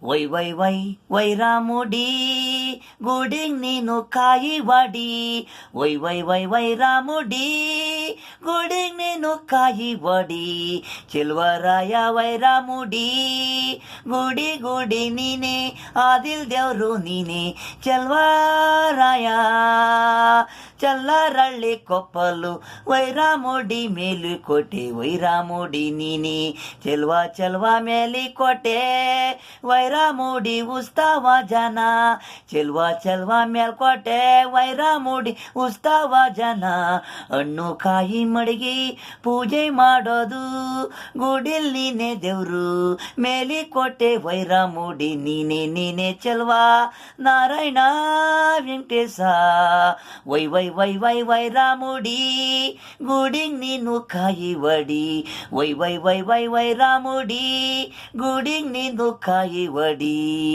Why రాముడి గుడికి నేను కాయి వడి వై రాముడి గుడికి నేను కాయి వడి ಚೆಲ್ವರಾಯ ವೈರಾಮುಡಿ ಗುಡಿ ನೀನೆ ಆದಿಲ್ ದೇವ್ರು ನೀನೆ ಚೆಲ್ವರಾಯ ಚಲ್ಲರಳ್ಳಿ ಕೊಪ್ಪಲು ವೈರಾಮುಡಿ ಮೇಲುಕೋಟೆ ವೈರಾಮುಡಿ ನೀನೆ ಚೆಲ್ವ ಮೇಲಿಕೋಟೆ ವೈರಾಮುಡಿ ಉತ್ಸವ ಜನ ಚೆಲ್ವ ಮೇಲ್ಕೋಟೆ ವೈರಾಮುಡಿ ಉತ್ಸವ ಜನ ಹಣ್ಣು ಕಾಯಿ ಮಡಗಿ ಪೂಜೆ ಮಾಡೋದು ಗುಡಿಲ್ ನೀನೆ ದೇವ್ರು ಮೇಲಿಕೋಟೆ ವೈರಾಮುಡಿ ನೀನೆ ಚೆಲ್ವ ನಾರಾಯಣ ವೆಂಕಟೇಶ ವೈ ರಾಮುಡಿ ಗುಡಿಗ್ ನೀನು ಕಾಯಿ ವಡಿ ವೈ ರಾಮುಡಿ ಗುಡಿಗ್ ನೀನು ಕಾಯಿ ವಡಿ.